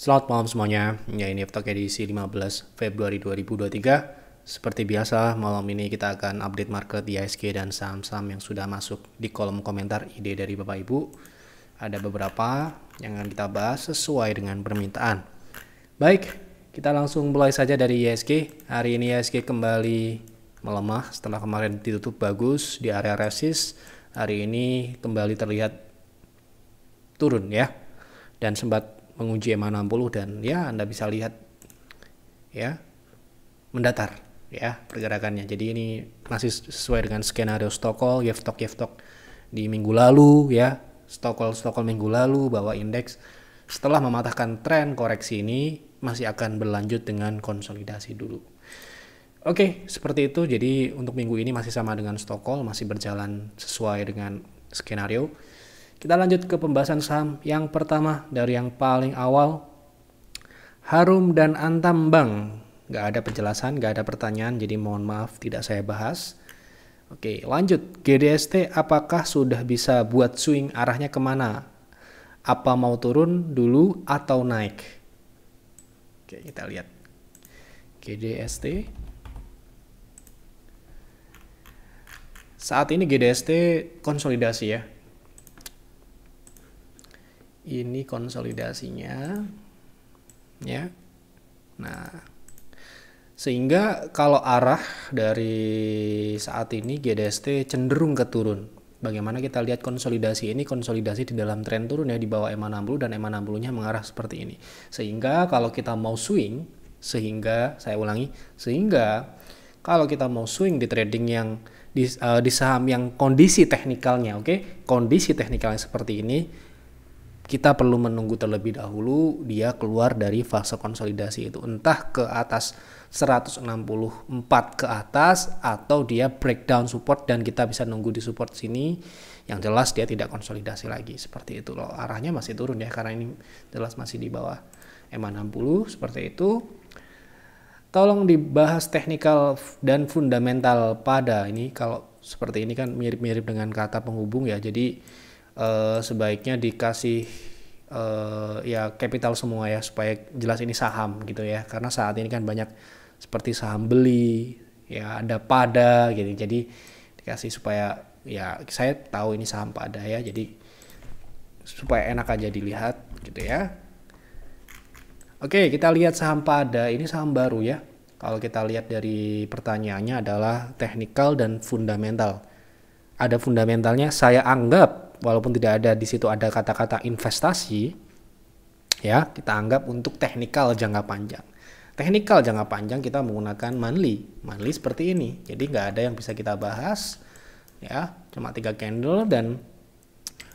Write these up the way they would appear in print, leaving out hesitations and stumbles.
Selamat malam semuanya, ya ini Talk edisi 15 Februari 2023. Seperti biasa, malam ini kita akan update market IHSG dan saham-saham yang sudah masuk di kolom komentar ide dari Bapak Ibu. Ada beberapa yang akan kita bahas sesuai dengan permintaan. Baik, kita langsung mulai saja dari IHSG. Hari ini IHSG kembali melemah setelah kemarin ditutup bagus di area resist. Hari ini kembali terlihat turun ya, dan sempat menguji EMA 60 dan ya Anda bisa lihat ya mendatar ya pergerakannya. Jadi ini masih sesuai dengan skenario Stochel, Yevtok di minggu lalu ya. Stochel minggu lalu bahwa indeks setelah mematahkan tren koreksi ini masih akan berlanjut dengan konsolidasi dulu. Oke, seperti itu. Jadi untuk minggu ini masih sama dengan Stochel, masih berjalan sesuai dengan skenario. Kita lanjut ke pembahasan saham. Yang pertama dari yang paling awal, Harum dan Antam Bank. Gak ada penjelasan, gak ada pertanyaan, jadi mohon maaf tidak saya bahas. Oke, lanjut. GDST apakah sudah bisa buat swing arahnya kemana? Apa mau turun dulu atau naik? Oke, kita lihat. GDST. Saat ini GDST konsolidasi ya. Ini konsolidasinya ya. Nah, sehingga kalau arah dari saat ini GDST cenderung ke turun. Bagaimana kita lihat konsolidasi ini, konsolidasi di dalam tren turun ya, di bawah EMA 60 dan EMA 60-nya mengarah seperti ini. Sehingga kalau kita mau swing, sehingga kalau kita mau swing di trading yang di saham yang kondisi teknikalnya, oke? Kondisi teknikalnya seperti ini, kita perlu menunggu terlebih dahulu dia keluar dari fase konsolidasi itu, entah ke atas 164 ke atas atau dia breakdown support dan kita bisa nunggu di support sini. Yang jelas dia tidak konsolidasi lagi, seperti itu loh. Arahnya masih turun ya, karena ini jelas masih di bawah EMA 60 seperti itu. Tolong dibahas teknikal dan fundamental pada ini. Kalau seperti ini kan mirip-mirip dengan kata penghubung ya, jadi sebaiknya dikasih ya capital semua ya, supaya jelas ini saham gitu ya, karena saat ini kan banyak seperti saham beli ya, ada pada gitu, jadi dikasih supaya ya saya tahu ini saham pada ya, jadi supaya enak aja dilihat gitu ya. Oke, kita lihat saham pada, ini saham baru ya. Kalau kita lihat dari pertanyaannya adalah teknikal dan fundamental. Ada fundamentalnya, saya anggap walaupun tidak ada di situ ada kata-kata investasi, ya kita anggap untuk teknikal jangka panjang. Teknikal jangka panjang kita menggunakan monthly seperti ini. Jadi nggak ada yang bisa kita bahas, ya cuma 3 candle dan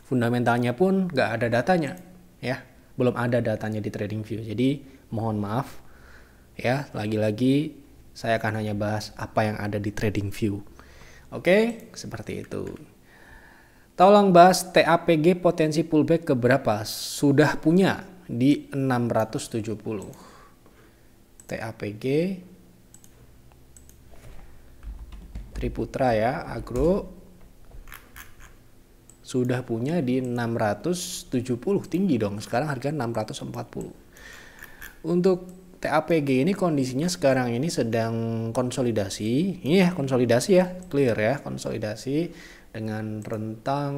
fundamentalnya pun nggak ada datanya, ya belum ada datanya di TradingView. Jadi mohon maaf, ya lagi-lagi saya akan hanya bahas apa yang ada di TradingView. Oke, seperti itu. Tolong bahas TAPG potensi pullback ke berapa? Sudah punya di 670. TAPG Triputra ya, Agro sudah punya di 670, tinggi dong. Sekarang harga 640. Untuk TAPG ini kondisinya sekarang ini sedang konsolidasi. Ini ya konsolidasi ya, clear ya, konsolidasi dengan rentang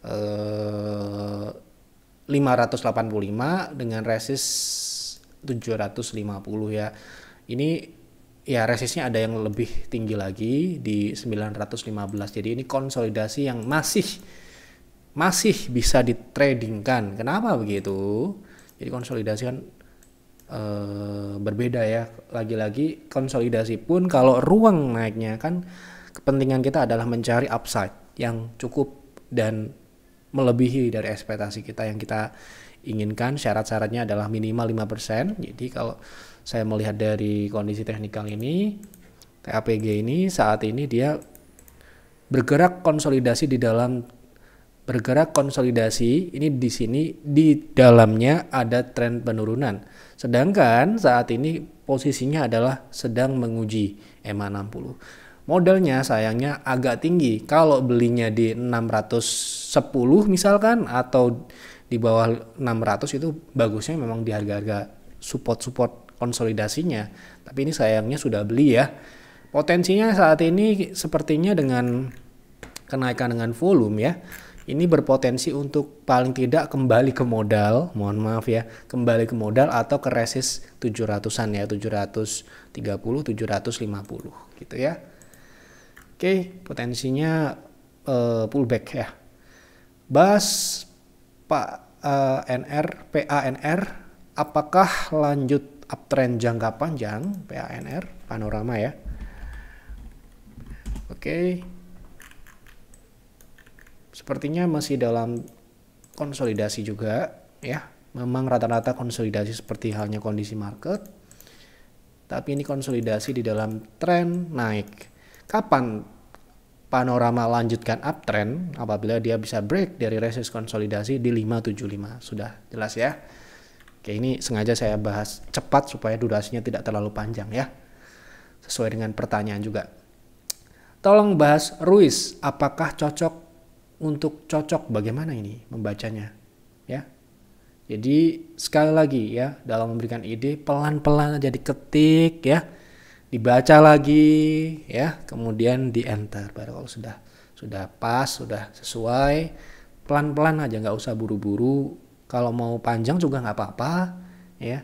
585 dengan resist 750 ya. Ini ya resistnya ada yang lebih tinggi lagi di 915. Jadi ini konsolidasi yang masih bisa ditradingkan. Kenapa begitu? Jadi konsolidasi kan berbeda ya. Lagi-lagi konsolidasi pun kalau ruang naiknya kan kepentingan kita adalah mencari upside yang cukup dan melebihi dari ekspektasi kita yang kita inginkan. Syarat-syaratnya adalah minimal 5%. Jadi kalau saya melihat dari kondisi teknikal ini, TAPG ini saat ini dia bergerak konsolidasi ini di sini di dalamnya ada tren penurunan. Sedangkan saat ini posisinya adalah sedang menguji EMA 60. Modalnya sayangnya agak tinggi. Kalau belinya di 610 misalkan atau di bawah 600 itu bagusnya memang di harga-harga support konsolidasinya. Tapi ini sayangnya sudah beli ya. Potensinya saat ini sepertinya dengan kenaikan dengan volume ya, ini berpotensi untuk paling tidak kembali ke modal, mohon maaf ya, kembali ke modal atau ke resist 700-an ya, 730, 750 gitu ya. Oke, potensinya pullback ya. Bahas PANR, apakah lanjut uptrend jangka panjang PANR, panorama ya. Oke. Sepertinya masih dalam konsolidasi juga ya. Memang rata-rata konsolidasi seperti halnya kondisi market. Tapi ini konsolidasi di dalam tren naik. Kapan panorama lanjutkan uptrend? Apabila dia bisa break dari resist konsolidasi di 575. Sudah jelas ya. Oke, ini sengaja saya bahas cepat supaya durasinya tidak terlalu panjang ya. Sesuai dengan pertanyaan juga. Tolong bahas Ruiz, apakah cocok? Untuk cocok bagaimana ini membacanya ya. Jadi sekali lagi ya, dalam memberikan ide pelan-pelan aja diketik ya, dibaca lagi ya, kemudian di enter. Baru kalau sudah pas, sudah sesuai, pelan-pelan aja, nggak usah buru-buru. Kalau mau panjang juga nggak apa-apa ya.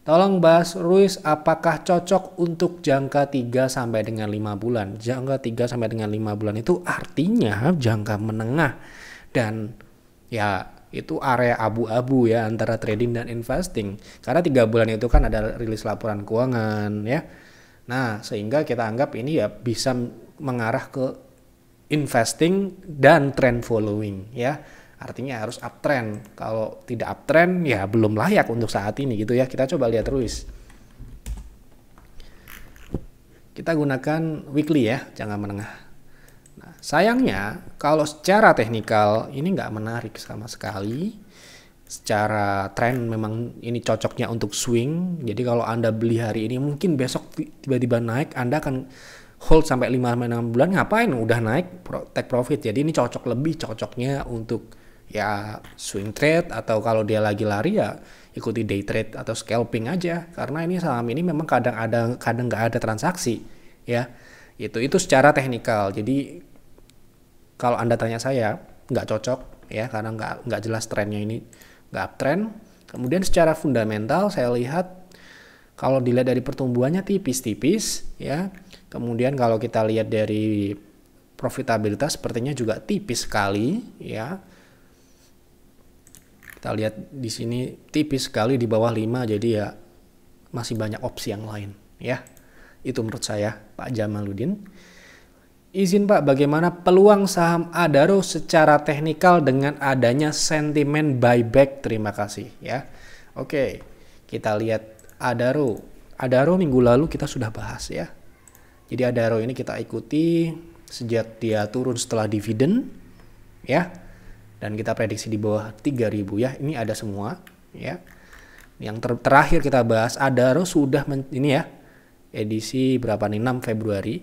Tolong bahas Ruiz, apakah cocok untuk jangka 3 sampai dengan 5 bulan? Jangka 3 sampai dengan 5 bulan itu artinya jangka menengah. Dan ya itu area abu-abu ya antara trading dan investing. Karena 3 bulan itu kan ada rilis laporan keuangan ya. Nah, sehingga kita anggap ini ya bisa mengarah ke investing dan trend following ya. Artinya harus uptrend. Kalau tidak uptrend ya belum layak untuk saat ini gitu ya. Kita coba lihat terus. Kita gunakan weekly ya, jangka menengah. Nah, sayangnya kalau secara teknikal ini nggak menarik sama sekali. Secara tren memang ini cocoknya untuk swing. Jadi kalau Anda beli hari ini mungkin besok tiba-tiba naik, Anda akan hold sampai 5-6 bulan. Ngapain? Udah naik, take profit. Jadi ini lebih cocoknya untuk ya swing trade, atau kalau dia lagi lari ya ikuti day trade atau scalping aja, karena ini saham ini memang kadang nggak ada transaksi ya. Itu secara teknikal. Jadi kalau Anda tanya saya nggak cocok ya, karena nggak jelas trennya, ini nggak uptrend. Kemudian secara fundamental saya lihat kalau dilihat dari pertumbuhannya tipis-tipis ya. Kemudian kalau kita lihat dari profitabilitas sepertinya juga tipis sekali ya. Kita lihat di sini tipis sekali di bawah 5, jadi ya masih banyak opsi yang lain ya. Itu menurut saya, Pak Jamaluddin. Izin Pak, bagaimana peluang saham Adaro secara teknikal dengan adanya sentimen buyback? Terima kasih ya. Oke, kita lihat Adaro. Adaro minggu lalu kita sudah bahas ya. Jadi Adaro ini kita ikuti sejak dia turun setelah dividen ya. Dan kita prediksi di bawah 3.000 ya. Ini ada semua ya. Yang terakhir kita bahas Adaro sudah ini ya. Edisi berapa nih? 6 Februari.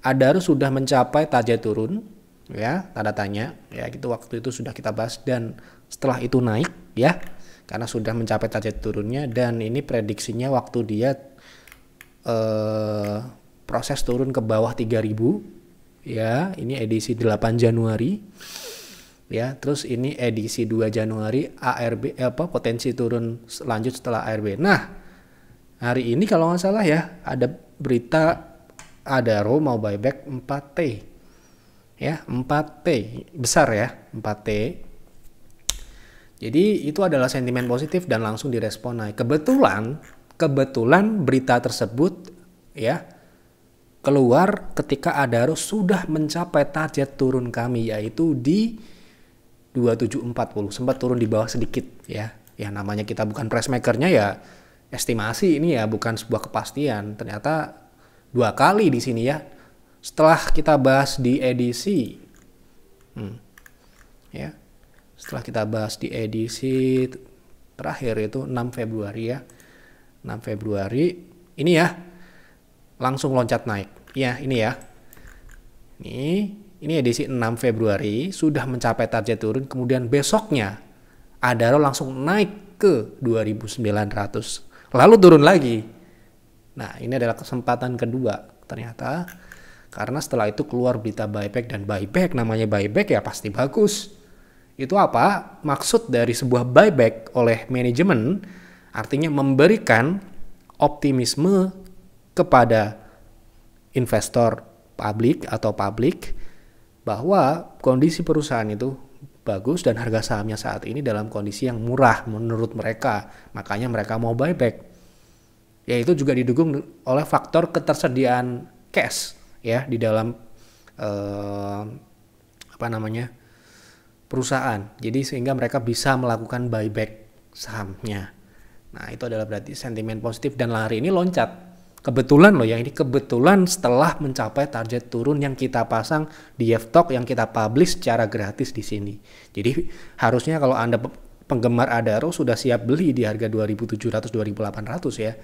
Adaro sudah mencapai target turun ya, tanda tanya ya. Gitu waktu itu sudah kita bahas, dan setelah itu naik ya. Karena sudah mencapai target turunnya, dan ini prediksinya waktu dia proses turun ke bawah 3.000 ya. Ini edisi 8 Januari. Ya, terus ini edisi 2 Januari ARB potensi turun lanjut setelah ARB. Nah, hari ini kalau nggak salah ya ada berita Adaro mau buyback 4T. Ya, 4T besar ya, 4T. Jadi itu adalah sentimen positif dan langsung direspon naik. Kebetulan berita tersebut ya keluar ketika Adaro sudah mencapai target turun kami, yaitu di 2740, sempat turun di bawah sedikit ya. Ya namanya kita bukan price makernya ya, estimasi ini ya, bukan sebuah kepastian. Ternyata 2 kali di sini ya. Setelah kita bahas di edisi ya. Setelah kita bahas di edisi terakhir itu 6 Februari ya. 6 Februari ini ya langsung loncat naik. Ya, ini ya. Ini edisi 6 Februari sudah mencapai target turun, kemudian besoknya Adaro langsung naik ke 2.900, lalu turun lagi. Nah, ini adalah kesempatan kedua ternyata, karena setelah itu keluar berita buyback, dan buyback namanya buyback ya pasti bagus. Itu apa? Maksud dari sebuah buyback oleh manajemen artinya memberikan optimisme kepada investor publik bahwa kondisi perusahaan itu bagus dan harga sahamnya saat ini dalam kondisi yang murah menurut mereka. Makanya mereka mau buyback. Yaitu juga didukung oleh faktor ketersediaan cash ya di dalam perusahaan. Jadi sehingga mereka bisa melakukan buyback sahamnya. Nah, itu adalah berarti sentimen positif, dan hari ini loncat. Kebetulan loh ya, ini kebetulan setelah mencapai target turun yang kita pasang di FTalk yang kita publish secara gratis di sini. Jadi harusnya kalau Anda penggemar Adaro sudah siap beli di harga 2.700 2.800 ya.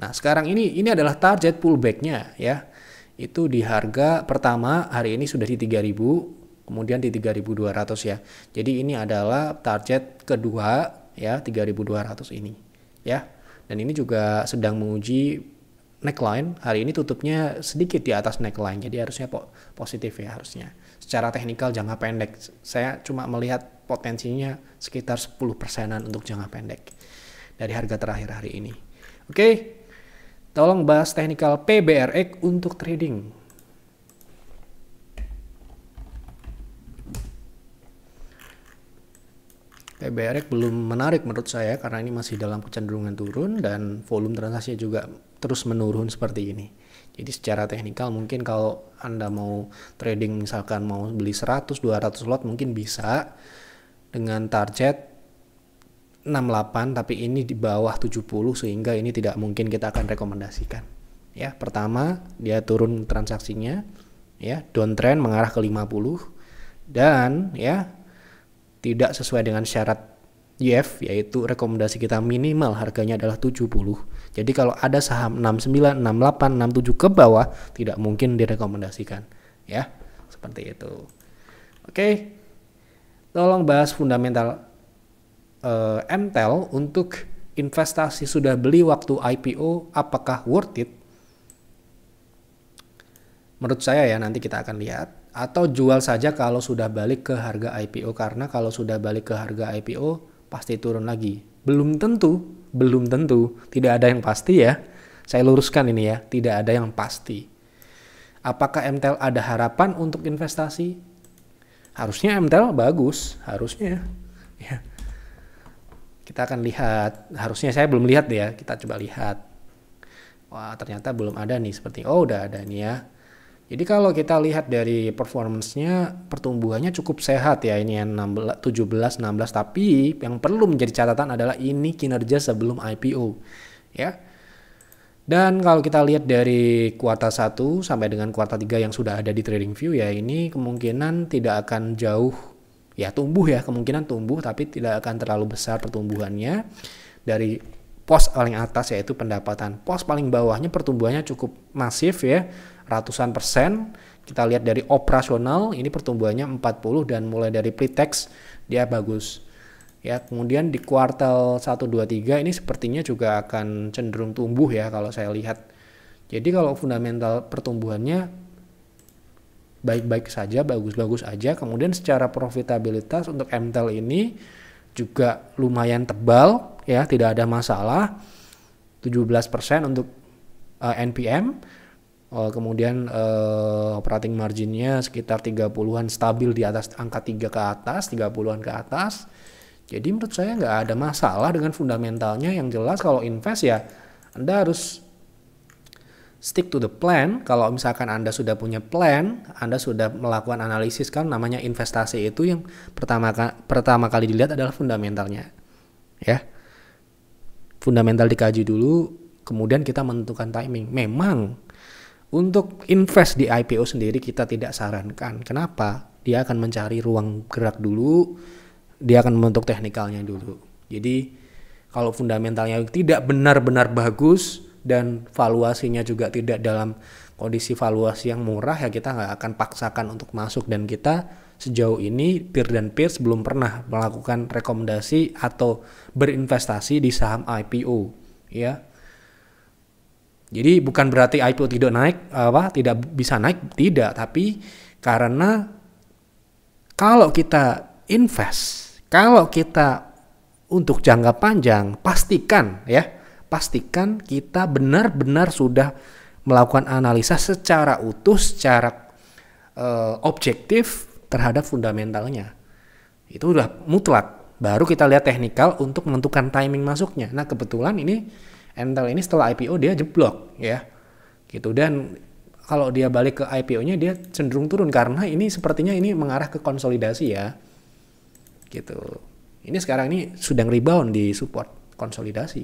Nah, sekarang ini adalah target pullback-nya ya. Itu di harga pertama hari ini sudah di 3.000, kemudian di 3.200 ya. Jadi ini adalah target kedua ya, 3.200 ini ya. Dan ini juga sedang menguji neckline. Hari ini tutupnya sedikit di atas neckline, jadi harusnya positif ya harusnya. Secara teknikal jangka pendek saya cuma melihat potensinya sekitar 10%-an untuk jangka pendek dari harga terakhir hari ini. Oke, tolong bahas teknikal PBRX untuk trading. PBRX belum menarik menurut saya karena ini masih dalam kecenderungan turun dan volume transaksinya juga terus menurun seperti ini. Jadi secara teknikal mungkin kalau Anda mau trading misalkan mau beli 100-200 lot mungkin bisa dengan target 68, tapi ini di bawah 70 sehingga ini tidak mungkin kita akan rekomendasikan. Ya, pertama dia turun transaksinya ya, downtrend mengarah ke 50 dan ya tidak sesuai dengan syarat YF, yaitu rekomendasi kita minimal harganya adalah 70. Jadi kalau ada saham 69, 68, 67 ke bawah tidak mungkin direkomendasikan ya, seperti itu. Oke, tolong bahas fundamental MTEL untuk investasi sudah beli waktu IPO, apakah worth it? Menurut saya ya, nanti kita akan lihat. Atau jual saja kalau sudah balik ke harga IPO, karena kalau sudah balik ke harga IPO pasti turun lagi. Belum tentu, tidak ada yang pasti ya. Saya luruskan ini ya, tidak ada yang pasti. Apakah MTEL ada harapan untuk investasi? Harusnya MTEL bagus, harusnya ya. Kita akan lihat, harusnya saya belum lihat ya, kita coba lihat. Wah, ternyata belum ada nih, seperti udah ada nih ya. Jadi kalau kita lihat dari performance-nya, pertumbuhannya cukup sehat ya, ini yang 17-16, tapi yang perlu menjadi catatan adalah ini kinerja sebelum IPO ya. Dan kalau kita lihat dari kuartal 1 sampai dengan kuartal 3 yang sudah ada di TradingView ya, ini kemungkinan tidak akan jauh ya, tumbuh ya, kemungkinan tumbuh tapi tidak akan terlalu besar pertumbuhannya. Dari pos paling atas yaitu pendapatan, pos paling bawahnya pertumbuhannya cukup masif ya, ratusan persen. Kita lihat dari operasional ini pertumbuhannya 40 dan mulai dari pre-tax dia bagus ya. Kemudian di kuartal 1, 2, 3 ini sepertinya juga akan cenderung tumbuh ya kalau saya lihat. Jadi kalau fundamental pertumbuhannya baik-baik saja, bagus-bagus aja. Kemudian secara profitabilitas untuk MTEL ini juga lumayan tebal ya, tidak ada masalah. 17% untuk NPM. Kemudian operating marginnya sekitar 30-an, stabil di atas angka 3 ke atas, 30-an ke atas. Jadi menurut saya nggak ada masalah dengan fundamentalnya. Yang jelas kalau invest ya Anda harus stick to the plan. Kalau misalkan Anda sudah punya plan, Anda sudah melakukan analisis, kan namanya investasi itu yang pertama kali dilihat adalah fundamentalnya ya. Fundamental dikaji dulu, kemudian kita menentukan timing. Memang untuk invest di IPO sendiri kita tidak sarankan. Kenapa? Dia akan mencari ruang gerak dulu, dia akan membentuk teknikalnya dulu. Jadi kalau fundamentalnya tidak benar-benar bagus dan valuasinya juga tidak dalam kondisi valuasi yang murah ya, kita nggak akan paksakan untuk masuk dan kita sejauh ini Peer dan Peers belum pernah melakukan rekomendasi atau berinvestasi di saham IPO, ya. Jadi bukan berarti IPO tidak naik, tidak bisa naik, tidak, tapi karena kalau kita invest, kalau kita untuk jangka panjang, pastikan kita benar-benar sudah melakukan analisa secara utuh, secara objektif terhadap fundamentalnya. Itu udah mutlak. Baru kita lihat teknikal untuk menentukan timing masuknya. Nah, kebetulan ini Entel ini setelah IPO dia jeblok, ya. Gitu. Dan kalau dia balik ke IPO-nya dia cenderung turun karena ini sepertinya ini mengarah ke konsolidasi, ya. Gitu. Ini sekarang ini sedang rebound di support konsolidasi.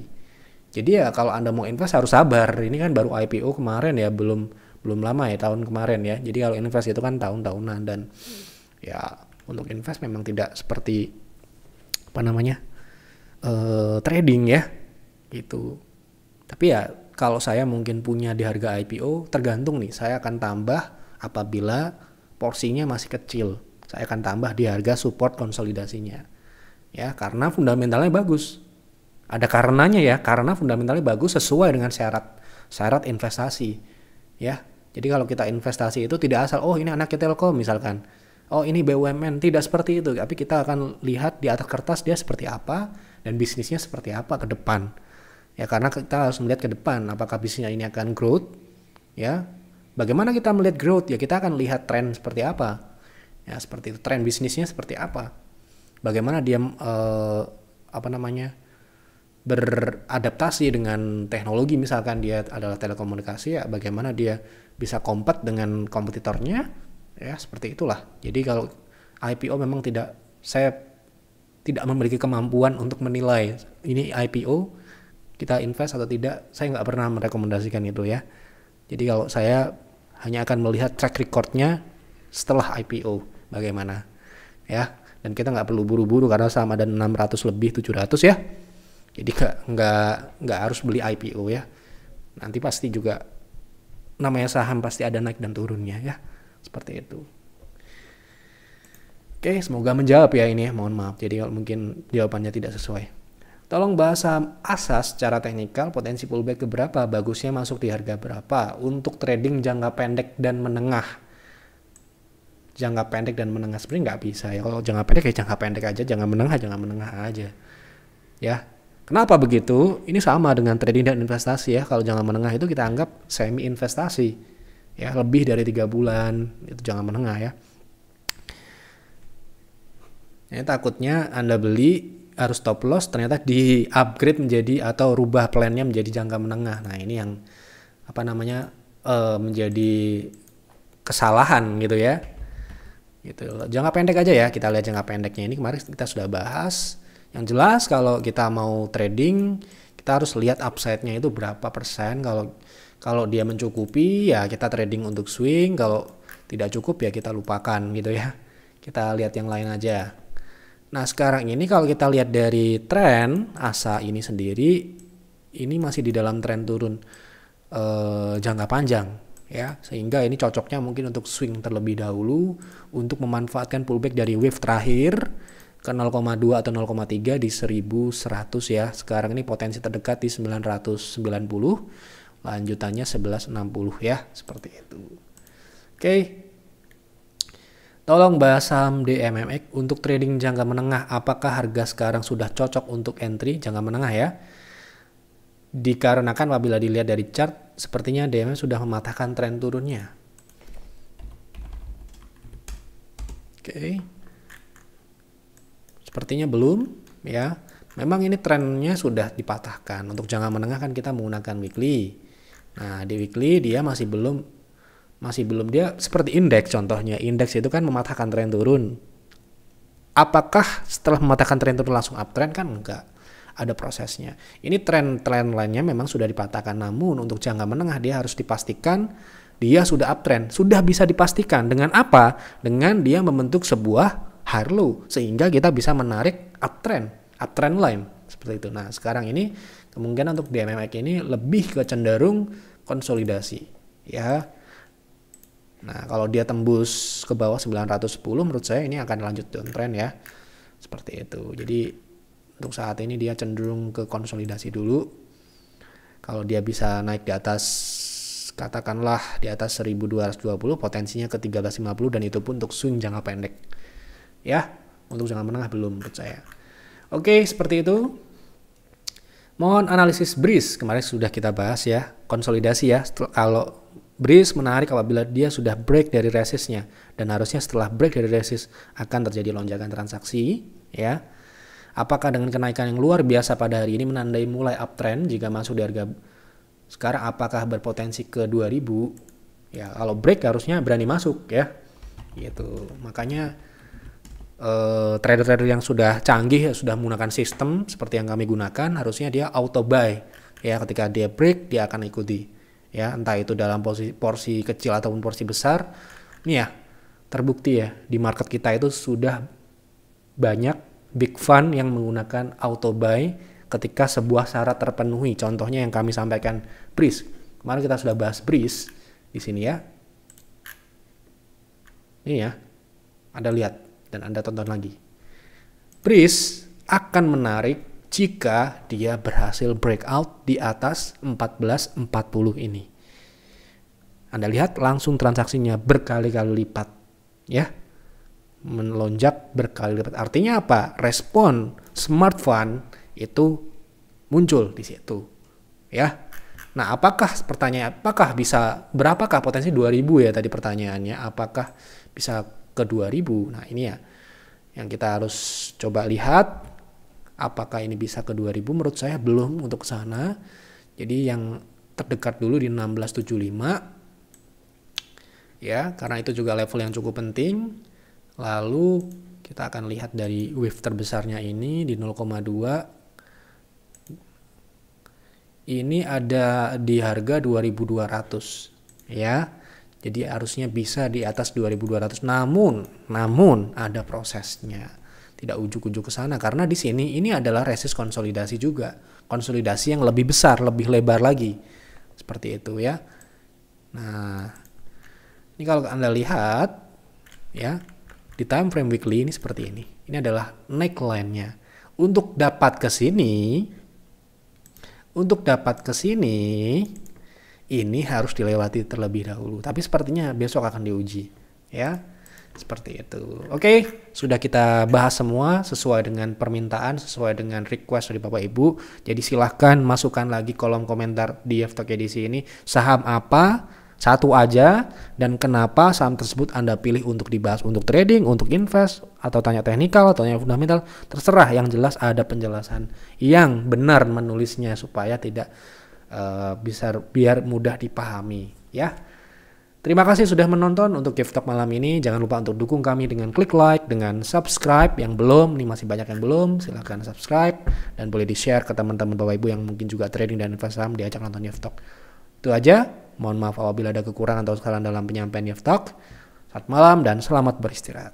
Jadi ya kalau Anda mau invest harus sabar. Ini kan baru IPO kemarin ya, belum lama ya, tahun kemarin ya. Jadi kalau invest itu kan tahun-tahunan, dan ya untuk invest memang tidak seperti trading, ya. Gitu. Tapi ya kalau saya mungkin punya di harga IPO, tergantung nih, saya akan tambah apabila porsinya masih kecil. Saya akan tambah di harga support konsolidasinya. Ya, karena fundamentalnya bagus. Ada karenanya ya, karena fundamentalnya bagus sesuai dengan syarat investasi. Ya. Jadi kalau kita investasi itu tidak asal, oh ini anaknya Telkom misalkan. Oh ini BUMN, tidak seperti itu. Tapi kita akan lihat di atas kertas dia seperti apa dan bisnisnya seperti apa ke depan. Ya, karena kita harus melihat ke depan apakah bisnisnya ini akan growth, ya. Bagaimana kita melihat growth? Ya kita akan lihat tren seperti apa. Ya, seperti itu, tren bisnisnya seperti apa. Bagaimana dia beradaptasi dengan teknologi, misalkan dia adalah telekomunikasi, ya bagaimana dia bisa compete dengan kompetitornya, ya seperti itulah. Jadi kalau IPO memang saya tidak memiliki kemampuan untuk menilai ini IPO kita invest atau tidak, saya nggak pernah merekomendasikan itu, ya. Jadi kalau saya hanya akan melihat track recordnya setelah IPO bagaimana, ya. Dan kita nggak perlu buru-buru karena saham ada 600 lebih 700, ya. Jadi nggak harus beli IPO, ya. Nanti pasti juga namanya saham pasti ada naik dan turunnya, ya. Seperti itu. Oke, semoga menjawab ya ini, ya. Mohon maaf. Jadi kalau mungkin jawabannya tidak sesuai. Tolong bahas saham asas secara teknikal, potensi pullback ke berapa, bagusnya masuk di harga berapa untuk trading jangka pendek dan menengah. Jangka pendek dan menengah sebenarnya nggak bisa ya. Kalau jangka pendek ya jangka pendek aja, jangan menengah aja. Ya. Kenapa begitu? Ini sama dengan trading dan investasi ya. Kalau jangka menengah itu kita anggap semi investasi. Ya, lebih dari 3 bulan itu jangka menengah, ya. Ini takutnya Anda beli harus stop loss, ternyata di upgrade menjadi atau rubah plannya menjadi jangka menengah. Nah ini yang menjadi kesalahan gitu, ya. Gitu. Jangka pendek aja ya, kita lihat jangka pendeknya ini kemarin kita sudah bahas. Yang jelas kalau kita mau trading kita harus lihat upside-nya itu berapa persen. Kalau dia mencukupi ya kita trading untuk swing, kalau tidak cukup ya kita lupakan gitu, ya. Kita lihat yang lain aja. Nah sekarang ini kalau kita lihat dari tren ASA ini sendiri, ini masih di dalam tren turun jangka panjang, ya, sehingga ini cocoknya mungkin untuk swing terlebih dahulu untuk memanfaatkan pullback dari wave terakhir ke 0,2 atau 0,3 di 1100, ya. Sekarang ini potensi terdekat di 990, lanjutannya 1160, ya, seperti itu. Oke. Tolong bahas saham DMMX untuk trading jangka menengah. Apakah harga sekarang sudah cocok untuk entry jangka menengah, ya? Dikarenakan apabila dilihat dari chart, sepertinya DMMX sudah mematahkan tren turunnya. Oke. Sepertinya belum, ya. Memang ini trennya sudah dipatahkan. Untuk jangka menengah kan kita menggunakan weekly. Nah, di weekly dia masih belum dia seperti indeks, contohnya indeks itu kan mematahkan tren turun. Apakah setelah mematahkan tren turun langsung uptrend? Kan enggak, ada prosesnya. Ini tren lainnya memang sudah dipatahkan, namun untuk jangka menengah dia harus dipastikan dia sudah uptrend. Sudah bisa dipastikan dengan apa? Dengan dia membentuk sebuah high low sehingga kita bisa menarik uptrend line seperti itu. Nah sekarang ini kemungkinan untuk DMMX ini lebih ke cenderung konsolidasi, ya. Nah, kalau dia tembus ke bawah 910 menurut saya ini akan lanjut downtrend ya. Seperti itu. Jadi untuk saat ini dia cenderung ke konsolidasi dulu. Kalau dia bisa naik di atas, katakanlah di atas 1220, potensinya ke 1350 dan itu pun untuk swing jangka pendek. Ya, untuk jangka menengah belum menurut saya. Oke, seperti itu. Mohon analisis BRIS kemarin sudah kita bahas ya, konsolidasi ya. Kalau BRIS menarik apabila dia sudah break dari resistnya, dan harusnya setelah break dari resist akan terjadi lonjakan transaksi ya. Apakah dengan kenaikan yang luar biasa pada hari ini menandai mulai uptrend jika masuk di harga sekarang, apakah berpotensi ke 2000? Ya, kalau break harusnya berani masuk ya. Gitu. Makanya trader-trader yang sudah canggih, sudah menggunakan sistem seperti yang kami gunakan, harusnya dia auto buy ya. Ketika dia break dia akan ikuti ya, entah itu dalam porsi kecil ataupun porsi besar. Ini ya terbukti ya, di market kita itu sudah banyak big fund yang menggunakan auto buy ketika sebuah syarat terpenuhi. Contohnya yang kami sampaikan BRIS. Kemarin kita sudah bahas BRIS di sini ya. Ini ya. Anda lihat dan Anda tonton lagi. BRIS akan menarik jika dia berhasil breakout di atas 1440 ini. Anda lihat langsung transaksinya berkali-kali lipat ya. Melonjak berkali lipat. Artinya apa? Respon smart fund itu muncul di situ ya. Nah, apakah bisa, berapakah potensi 2000 ya tadi pertanyaannya, apakah bisa ke 2000? Nah, ini ya yang kita harus coba lihat, apakah ini bisa ke 2000. Menurut saya belum untuk ke sana. Jadi yang terdekat dulu di 1675 ya, karena itu juga level yang cukup penting. Lalu kita akan lihat dari wave terbesarnya ini di 0,2. Ini ada di harga 2200 ya. Jadi harusnya bisa di atas 2200. Namun ada prosesnya. Tidak ujuk-ujuk ke sana karena di sini ini adalah resist konsolidasi juga. Konsolidasi yang lebih besar, lebih lebar lagi. Seperti itu ya. Nah, ini kalau Anda lihat ya, di time frame weekly ini seperti ini. Ini adalah neckline-nya. Untuk dapat ke sini, ini harus dilewati terlebih dahulu. Tapi sepertinya besok akan diuji ya. Seperti itu. Oke, sudah kita bahas semua sesuai dengan permintaan, sesuai dengan request dari Bapak Ibu. Jadi silahkan masukkan lagi kolom komentar di FTOK edisi ini. Saham apa? Satu aja, dan kenapa saham tersebut Anda pilih untuk dibahas untuk trading, untuk invest, atau tanya teknikal, atau tanya fundamental, terserah. Yang jelas ada penjelasan yang benar menulisnya supaya tidak biar mudah dipahami ya. Terima kasih sudah menonton untuk GiveTalk malam ini. Jangan lupa untuk dukung kami dengan klik like, dengan subscribe. Yang belum, ini masih banyak yang belum, silahkan subscribe dan boleh di share ke teman-teman Bapak Ibu yang mungkin juga trading dan invest saham, diajak nonton GiveTalk. Itu aja. Mohon maaf apabila ada kekurangan atau kesalahan dalam penyampaian GiveTalk. Selamat malam dan selamat beristirahat.